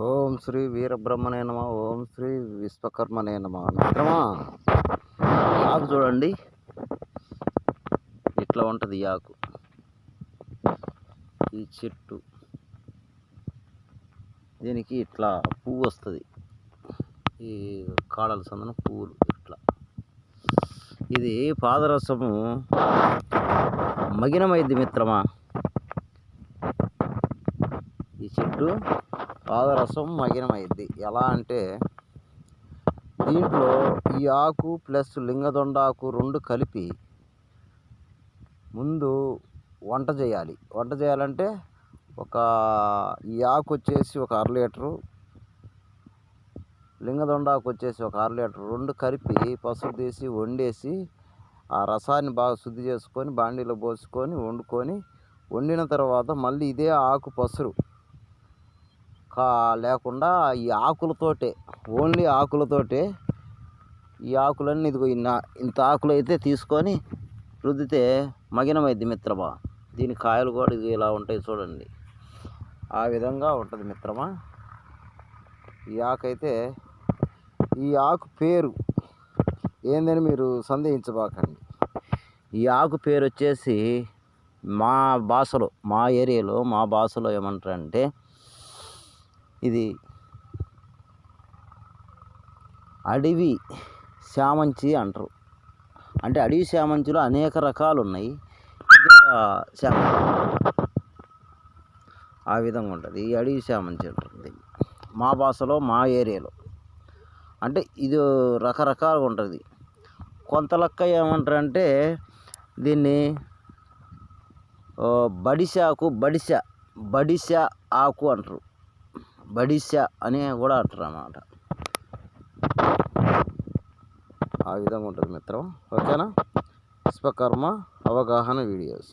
ఓం శ్రీ వీరబ్రహ్మణే నమ. ఓం శ్రీ విశ్వకర్మనే నమ. మిత్రమా, ఆకు చూడండి, ఇట్లా ఉంటుంది ఈ ఆకు. ఈ చెట్టు దీనికి ఇట్లా పువ్వు వస్తుంది. ఈ కాడల సందన పువ్వులు ఇట్లా. ఇది పాదరసము మగినమైద్ది మిత్రమా. ఈ చెట్టు పాదరసం మగినమైద్ది. ఎలా అంటే దీంట్లో ఈ ఆకు ప్లస్ లింగదొండాకు రెండు కలిపి ముందు వంట చేయాలి. వంట చేయాలంటే ఈ ఆకు వచ్చేసి ఒక 1/2 లీటరు, లింగదొండాకు వచ్చేసి ఒక 1/2 లీటరు, రెండు కలిపి పసుపు తీసి వండేసి ఆ రసాన్ని బాగా శుద్ధి చేసుకొని బాండీలో పోసుకొని వండిన తర్వాత మళ్ళీ ఇదే ఆకు పసురు లేకుండా ఈ ఆకులతోటే, ఓన్లీ ఆకులతోటే, ఈ ఆకులన్నీ ఇదిగో ఇంత ఆకులు అయితే తీసుకొని రుద్దితే మగినమైద్ది మిత్రమా. దీని కాయలు కూడా ఇది ఇలా ఉంటాయి చూడండి. ఆ విధంగా ఉంటుంది మిత్రమా. ఈ ఆకు అయితే, ఈ ఆకు పేరు ఏందని మీరు సందేహించబాకండి. ఈ ఆకు పేరు వచ్చేసి మా భాషలో, మా ఏరియాలో, మా భాషలో ఏమంటారంటే ఇది అడవి శామంచి అంటారు. అంటే అడవి శామంచిలో అనేక రకాలు ఉన్నాయి. ఆ విధంగా ఉంటుంది. ఈ అడవి శామంచి ఉంటుంది మా భాషలో, మా ఏరియాలో. అంటే ఇది రకరకాలుగా ఉంటుంది. కొంత లెక్క ఏమంటారంటే దీన్ని బడిస ఆకు అంటారు. బడిస అని కూడా అంటారు అన్నమాట. ఆ విధంగా ఉంటుంది మిత్రం. ఓకేనా? విశ్వకర్మ అవగాహన వీడియోస్.